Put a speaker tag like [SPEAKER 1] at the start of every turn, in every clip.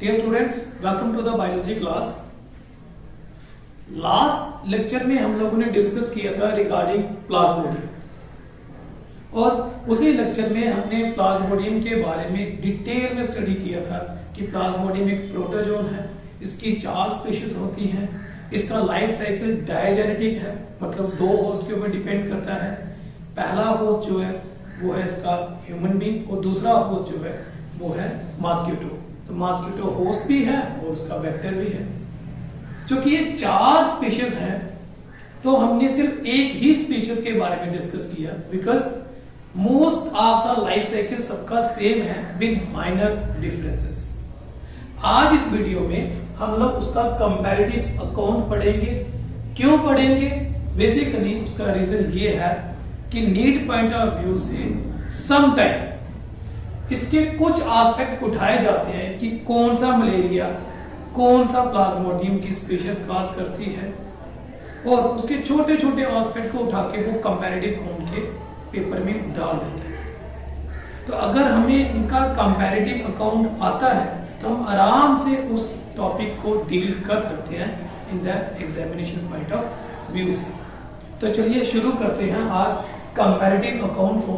[SPEAKER 1] Dear students, welcome to the biology class. Last lecture में हम लोगों ने डिस्कस किया था रिगार्डिंग प्लाज्मोडियम और उसी लेक्चर में हमने प्लाज्मोडियम के बारे में डिटेल में स्टडी किया था कि प्लाज्मोडियम एक प्रोटोजोन है, इसकी 4 स्पीशीज होती हैं, इसका लाइफ साइकिल डायजेनेटिक है, मतलब 2 होस्ट के ऊपर डिपेंड करता है। पहला होस्ट जो है वो है इसका ह्यूमन बीइंग और दूसरा होस्ट जो है वो है मॉस्किटो। तो मॉस्किटो होस्ट भी है और उसका वेक्टर भी है। क्योंकि ये 4 स्पीशीज हैं तो हमने सिर्फ एक ही स्पीशीज के बारे में डिस्कस किया, because most of the life cycle सबका सेम है विद माइनर डिफरेंसेस। आज इस वीडियो में हम लोग उसका कंपैरेटिव अकाउंट पढ़ेंगे। क्यों पढ़ेंगे? बेसिकली उसका रीजन ये है कि नीट पॉइंट ऑफ व्यू से सम टाइम इसके कुछ एस्पेक्ट उठाए जाते हैं कि कौन सा मलेरिया कौन सा प्लाज्मोडियम की स्पीशीज काज करती है, और उसके छोटे छोटे एस्पेक्ट को उठा के वो कंपैरेटिव अकाउंट के पेपर में डाल देते हैं। तो अगर हमें इनका कंपैरेटिव अकाउंट आता है तो हम आराम से उस टॉपिक को डील कर सकते हैं in the examination point of view से। तो चलिए शुरू करते हैं आज कंपैरेटिव अकाउंट को।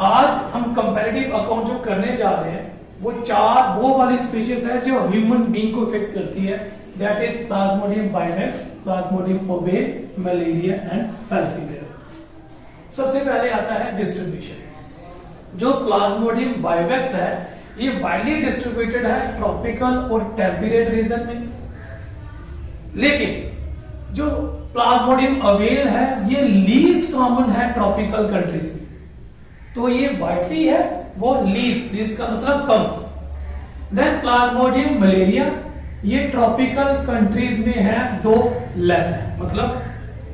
[SPEAKER 1] आज हम कंपैरेटिव अकाउंट जो करने जा रहे हैं वो 4 वो वाली स्पीशीज है जो ह्यूमन बीइंग को इफेक्ट करती है, that is plasmodium vivax, plasmodium ovale, malaria and falciparum. सबसे पहले आता है डिस्ट्रीब्यूशन। जो प्लाज्मोडियम बाइवेक्स है ये वाइडली डिस्ट्रीब्यूटेड है ट्रॉपिकल और टेम्परेट रीजन में, लेकिन जो प्लाज्मोडियम ओवेल है ये लीस्ट कॉमन है ट्रॉपिकल कंट्रीज में। तो ये वाइडली है वो लीस्ट का मतलब कम। देन प्लाज्मोडियम मलेरिया ये ट्रॉपिकल कंट्रीज में है, दो लेस है, मतलब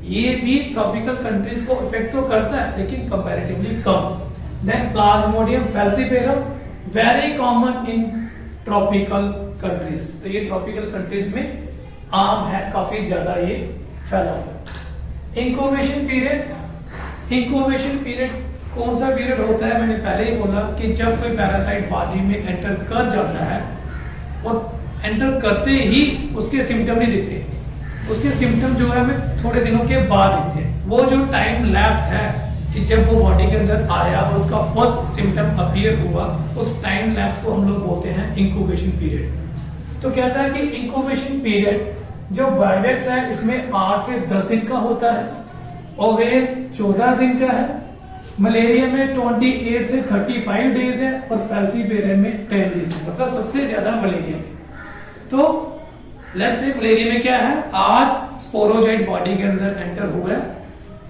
[SPEAKER 1] ये भी ट्रॉपिकल कंट्रीज को इफेक्ट तो करता है लेकिन कंपैरेटिवली कम। Then plasmodium falciparum very common in tropical countries, तो ये ट्रॉपिकल कंट्रीज में आम है, काफी ज्यादा ये फैला हुआ। इंक्यूबेशन पीरियड कौन सा पीरियड होता है? मैंने पहले ही बोला कि जब कोई पैरासाइट बॉडी में एंटर कर जाता है और एंटर करते ही उसके सिम्टम नहीं दिखते, उसके सिम्टम जो है हमें थोड़े दिनों के बाद दिखते हैं। वो जो टाइम लैप्स है कि जब वो बॉडी के अंदर आया और उसका फर्स्ट सिम्टम अपीयर हुआ, उस टाइम लैप्स को हम लोग बोलते हैं इंक्यूबेशन पीरियड। तो कहता है कि इंक्यूबेशन पीरियड जो बाइवेक्स है इसमें 8 से 10 दिन का होता है, ओवेल 14 दिन का है, मलेरिया में 28 से 35 डेज है और फैलसीपेरम में 10 डेज है, मतलब सबसे ज्यादा मलेरिया में। तो लेट्स से मलेरिया में क्या है, आज स्पोरोजाइट बॉडी के अंदर एंटर हुआ है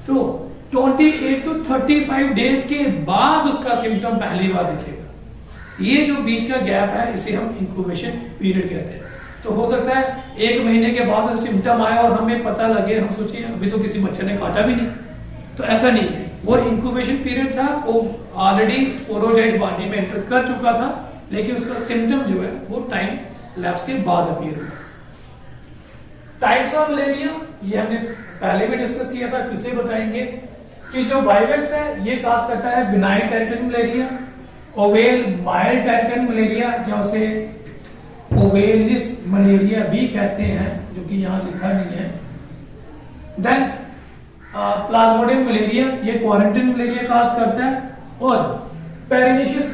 [SPEAKER 1] तो 28 to 35 डेज के बाद उसका सिम्टम पहली बार दिखेगा। ये जो बीच का गैप है इसे हम इंक्यूबेशन पीरियड कहते हैं। तो हो सकता है 1 महीने के बाद सिम्टम आया और हमें पता लगे, हम सोचिए अभी तो किसी मच्छर ने काटा भी नहीं, तो ऐसा नहीं है। वो इंक्यूबेशन पीरियड था, वो ऑलरेडी स्पोरोजाइट बॉडी में एंटर कर चुका था, लेकिन उसका सिम्टम जो है वो टाइम लैप्स के बाद अपीयर हुआ। टाइप्स ऑफ मलेरिया ये हमने पहले भी डिस्कस किया था, फिर से बताएंगे कि जो बाइवेक्स है ये काज करता है benign territory malaria, oval mild territory malaria या उसे ओवेलिस मलेरिया भी कहते हैं, जो कि यहां लिखा नहीं है। देन प्लाज्मोडियम मलेरिया ये क्वारंटाइन मलेरिया काज करता है, और पेरिनिशियस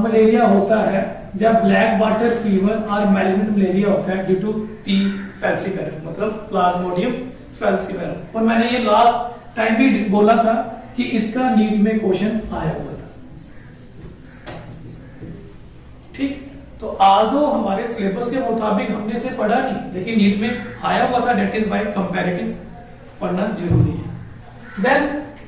[SPEAKER 1] मलेरिया होता है जब ब्लैक वाटर फीवर और मैलिग्नेंट मलेरिया होता है ड्यू टू पी फैलसीपेरम, मतलब प्लाज्मोडियम फैलसीपेरम। और मैंने ये लास्ट टाइम भी बोला था कि इसका नीट में क्वेश्चन आया हुआ था। ठीक, तो आल्दो हमारे सिलेबस के मुताबिक हमने इसे पढ़ा नहीं, लेकिन नीट में आया हुआ था, दैट इज बाय कंपैरेटिव पढ़ना जरूरी है। देन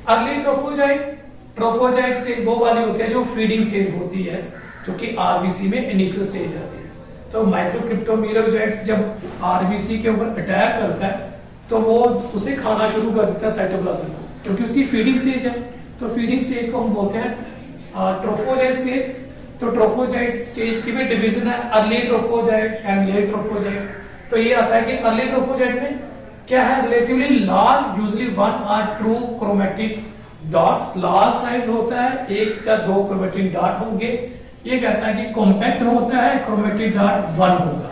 [SPEAKER 1] अर्ली ट्रोफोजाइट स्टेज वो वाली होती है जो फीडिंग स्टेज होती है, जो कि आरबीसी में इनिशियल स्टेज आती है। तो माइक्रोक्रिप्टोमीरोजाइट्स जब आरबीसी के ऊपर अटैक करता है तो वो उसे खाना शुरू कर देता है साइटोप्लाज्म को, क्योंकि उसकी फीडिंग स्टेज है। तो फीडिंग स्टेज को हम बोलते हैं ट्रोफोजाइट स्टेज। तो ट्रोफोजाइट स्टेज की भी डिवीजन है, अर्ली ट्रोफोजाइट एंड लेट ट्रोफोजाइट। तो ये आता है कि अर्ली ट्रोफोजाइट में क्या है, relatively large, usually 1 or 2 chromatic dots, large size होता है, 1 या 2 क्रोमैटिक डॉट होंगे, ये कहता है कि कॉम्पैक्ट होता है, क्रोमेटिक डॉट 1 होगा।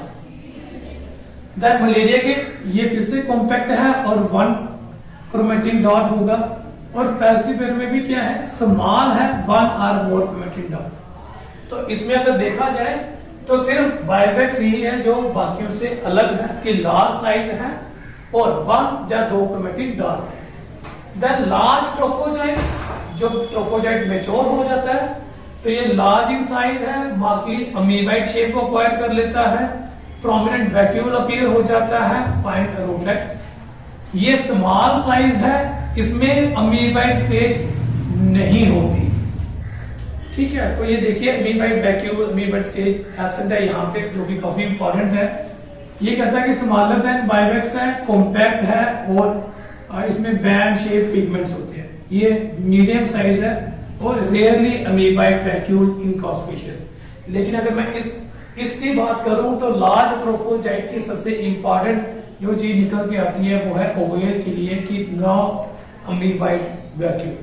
[SPEAKER 1] देन मलेरिया के ये फिर से कॉम्पैक्ट है और 1 क्रोमेटिक डॉट होगा। और फैल्सीफेरम में भी क्या है, स्मॉल है, 1 और मोर क्रोमेटिक डॉट। तो इसमें अगर देखा जाए तो सिर्फ बायोवेक्स ही है जो बाकियों से अलग है कि लार्ज साइज है और 1 या 2 क्रोमेटिक डॉट्स है। देन लार्ज ट्रोफोजाइट, जो ट्रोफोजाइट मैच्योर हो जाता है तो ये लार्ज इन साइज है, मार्कली अमीबाइड शेप को एक्वायर कर लेता है, प्रोमिनेंट वैक्यूल अपीयर हो जाता है, फाइन रोटेट। ये स्मॉल साइज है, इसमें अमीबाइड स्टेज नहीं होती। ठीक है, तो ये देखिए amoeboid vacuole, amoeboid stage absent है यहाँ पे, जो कि काफी इंपॉर्टेंट है। ये कहता है कि स्मॉलर देन बायोवेक्स है, कॉम्पैक्ट है और इसमें बैंड शेप पिगमेंट्स होते हैं। ये मीडियम साइज है और रेयरली अमीबाइड वैक्यूल इन कॉस्पेशियस। लेकिन अगर मैं इसकी बात करूं तो लार्ज ट्रोफोजाइट की सबसे इंपॉर्टेंट जो चीज निकल के आती है वो है ओवेल के लिए कि no amoeboid vacuole.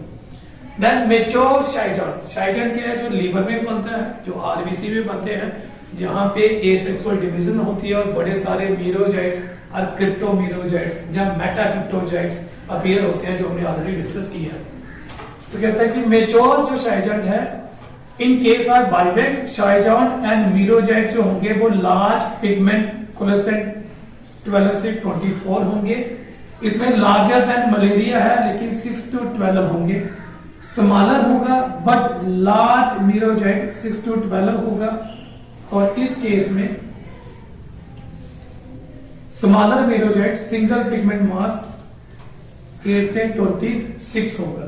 [SPEAKER 1] Then mature शाइजन, शाइजन क्या है, जो लीवर में बनता है, जो आरबीसी में बनते हैं, जहां पे एसेक्सुअल डिवीजन होती है और बड़े सारे मीरोजाइट्स और क्रिप्टोमीरोजाइट्स या मेटाक्रिप्टोजाइट्स अपीयर होते हैं, जो हमने ऑलरेडी डिस्कस किया है। तो कहता है कि मेच्योर जो शाइजन है, in case of बायोवेक्स शाइजन and merozoites जो होंगे वो लार्ज पिगमेंट कोलेसेंट 12 से 24 होंगे। इसमें लार्जर देन मलेरिया है लेकिन 6 to 12 होंगे। स्मॉलर होगा बट लार्ज मीरोजाइट 6 to 12 होगा। और इस केस में स्मॉलर मीरोजाइट सिंगल पिगमेंट मास 8 से 26 होगा।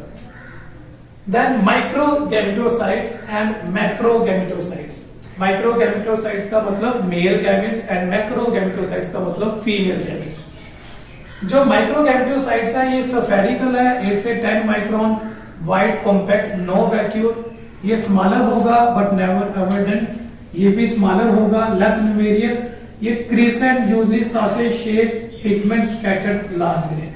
[SPEAKER 1] Then माइक्रोगैमेटोसाइट्स and मैक्रोगैमेटोसाइट्स। माइक्रोगैमेटोसाइट्स का मतलब मेल गैमेट्स एंड मैक्रोगैमेटोसाइट्स का मतलब फीमेल गैमेट्स। जो माइक्रोगैमेटोसाइट्स है ये सफेरिकल है, 8 से 10 micron, white compact, no vacuole. ये स्मॉलर होगा बट नेवर अबंडेंट, ये भी स्मॉलर होगा, लेस न्यूमेरियस। ये crescent usually sausage shape, pigment scattered, large grain.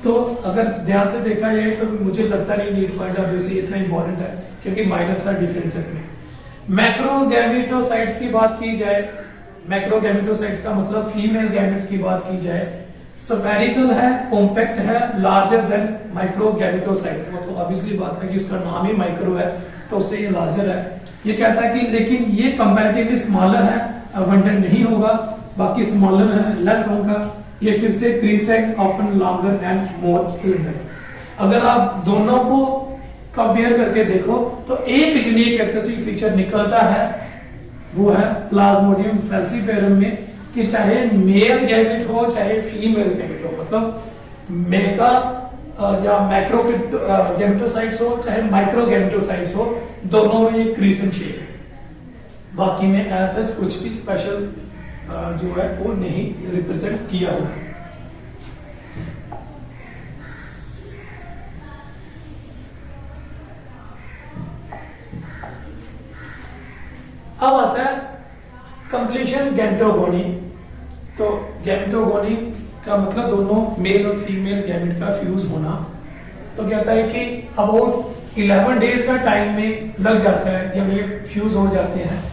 [SPEAKER 1] तो अगर ध्यान से देखा जाए तो मुझे लगता नहीं नीड पॉइंट ऑफ व्यू से इतना इंपॉर्टेंट है, क्योंकि माइनर आर डिफरेंसेस में। मैक्रोगैमेटोसाइट्स की बात की जाए, मैक्रोगैमेटोसाइट्स का मतलब फीमेल गैमेट्स की बात की जाए, स्फेरिकल है, कॉम्पैक्ट है, लार्जर देन माइक्रोगैमेटोसाइट। वो तो ऑब्वियसली बात है कि उसका नाम ही माइक्रो है तो उससे ये लार्जर है। ये कहता है कि लेकिन ये कंपैरेटिवली स्मॉलर है, अबंडेंट नहीं होगा, बाकी स्मॉलर है, लेस होगा। ये फिर से crescent, often longer and more cylinder. अगर आप दोनों को कंपेयर करके देखो तो एक यूनिक कैरेक्टरिस्टिक फीचर निकलता है, वो है प्लाज्मोडियम फैल्सीफेरम में कि चाहे मेल गैमेट हो चाहे फीमेल गैमेट हो, मतलब मेगा या मैक्रो गैमेटोसाइट्स हो चाहे माइक्रो गैमेटोसाइट्स हो, दोनों में ये क्रीसेंट शेप है। बाकी में ऐसा कुछ भी स्पेशल जो है वो नहीं रिप्रेजेंट किया हुआ है। अब आता है कंप्लीशन गैमेटोगोनी। तो गैमेटोगोनी का मतलब दोनों मेल और फीमेल गैमेट का फ्यूज होना। तो कहता है कि अबाउट 11 डेज का टाइम में लग जाता है जब ये फ्यूज हो जाते हैं।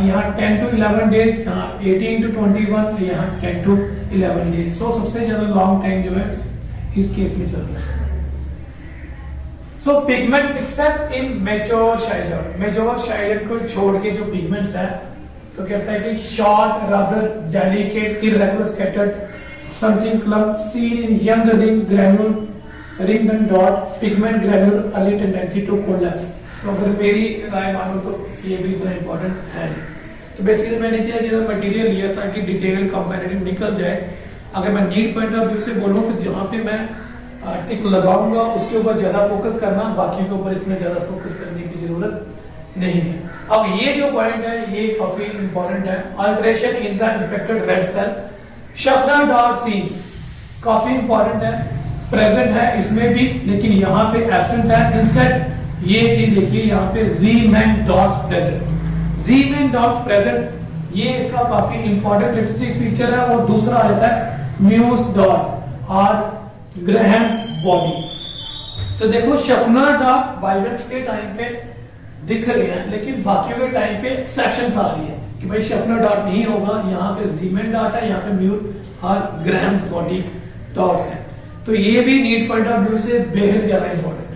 [SPEAKER 1] यहाँ 10 to 11 डेज, 18 to 21, यहाँ 10 to 11 डेज। सो सबसे ज्यादा लॉन्ग टाइम जो है इस केस में चल रहा है। So pigment except in mature शाइजन, मैच्योर शाइजन को छोड़ के जो पिगमेंट्स है तो कहता है कि short rather delicate irregular scattered something club seen in young ring granule ring and dot pigment granule early tendency to collapse. तो अगर मेरी राय मानो तो ये भी इतना इंपॉर्टेंट है नहीं। तो बेसिकली मैंने क्या किया, मटेरियल लिया था कि डिटेल कंपैरेटिव निकल जाए। अगर मैं नीड पॉइंट ऑफ व्यू से बोलूं तो जहां पे मैं टिक लगाऊंगा उसके ऊपर ज्यादा फोकस करना, बाकी के ऊपर इतना ज्यादा फोकस करने की जरूरत नहीं है। अब ये जो पॉइंट है ये काफी इंपॉर्टेंट है, alteration in the infected red cell. Schuffner dot seen काफी इंपॉर्टेंट है, प्रेजेंट है इसमें भी लेकिन यहाँ पे एब्सेंट है। इंस्टेड ये चीज देखिए यहाँ पे Z-man dots present, Z-man dots present, ये इसका काफी इंपॉर्टेंट लिपस्टिक फीचर है। और दूसरा आता है म्यूस डॉट और ग्रैहम्स बॉडी। तो देखो शफनर डॉट बायोवेक्स के टाइम पे दिख रहे हैं, लेकिन बाकियों के टाइम पे एक्सेप्शंस आ रही है कि भाई शेफलर डॉट नहीं होगा, यहाँ पे जीमेन डॉट है, यहाँ पे म्यूर और ग्राम्स बॉडी डॉट्स है। तो ये भी नीड पॉइंट ऑफ व्यू से बेहद ज्यादा इंपॉर्टेंट है।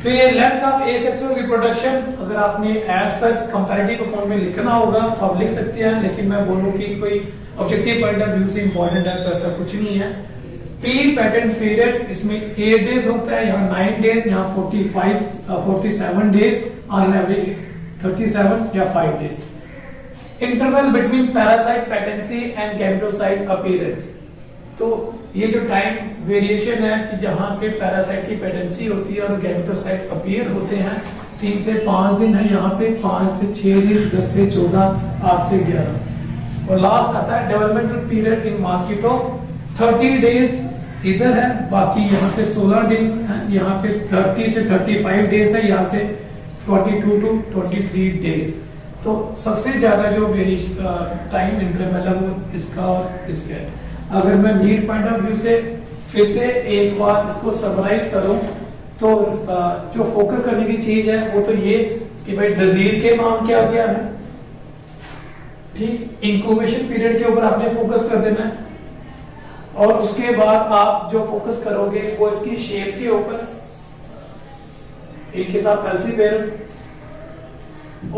[SPEAKER 1] तो ये लेंथ ऑफ एसेक्सुअल रिप्रोडक्शन अगर आपने एज सच कंपैरेटिव अकाउंट में लिखना होगा तो आप लिख सकते हैं, लेकिन मैं बोलूं कि कोई ऑब्जेक्टिव पॉइंट ऑफ व्यू से इंपॉर्टेंट है तो ऐसा कुछ नहीं है। प्री पेटेंट पीरियड इसमें 8 डेज होता है, यहाँ 9 डेज, यहाँ 47 डेज ऑन एवरेज 37 या 5 days. Interval between parasite patency and gametocyte appearance, तो ये जो टाइम वेरिएशन है कि जहां पे पैरासाइट की पेटेंसी होती है और गैमेटोसाइट अपीयर होते हैं, 3 से 5 दिन है, यहाँ पे 5 से 6 दिन, 10 से 14, 8 से 11, और लास्ट आता है developmental period in mosquito 30 days इधर है, बाकी यहाँ पे 16 दिन है, यहाँ पे 30 से 35 डेज है, यहाँ से 22 टू 23 डेज। तो सबसे ज्यादा जो टाइम इंटरवल है वो इसका और इसका है। अगर मैं नीड पॉइंट ऑफ व्यू से फिर से एक बार इसको समराइज करूं तो जो फोकस करने की चीज है वो तो ये कि भाई डिजीज के नाम क्या क्या है, ठीक, इंक्यूबेशन पीरियड के ऊपर आपने फोकस कर देना है, और उसके बाद आप जो फोकस करोगे वो इसकी शेप्स के ऊपर, एक के साथ फैल्सीपेरम।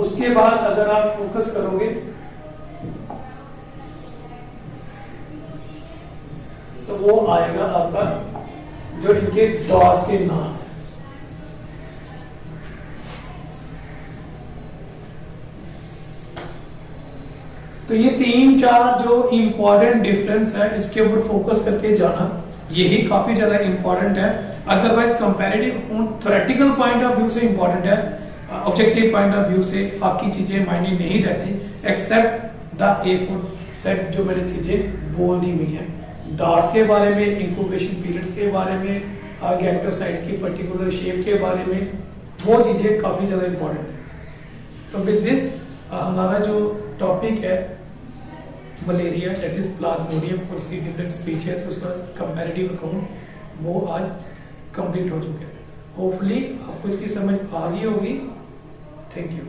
[SPEAKER 1] उसके बाद अगर आप फोकस करोगे तो वो आएगा आपका जो इनके डॉट्स के नाम है। तो ये 3-4 जो इंपॉर्टेंट डिफरेंस है इसके ऊपर फोकस करके जाना, यही काफी ज्यादा इंपॉर्टेंट है। Otherwise comparative account theoretical point of view से इंपॉर्टेंट है, ऑब्जेक्टिव पॉइंट ऑफ व्यू से बाकी चीजें मायने नहीं रहती, एक्सेप्ट द A4 सेट जो मैंने चीजें बोल दी हुई हैं, डॉट्स के बारे में, इंक्यूबेशन पीरियड्स के बारे में, गैमेटोसाइट की पर्टिकुलर शेप के बारे में, वो चीजें काफी ज्यादा इंपॉर्टेंट है। तो विद दिस हमारा जो टॉपिक है मलेरिया दैट इज प्लाज्मोडियम, उसकी डिफरेंट स्पीशीज, उसका कंपैरेटिव अकाउंट वो आज कंप्लीट हो चुके हैं। होपफुली आपको इसकी समझ आ गई होगी। Thank you.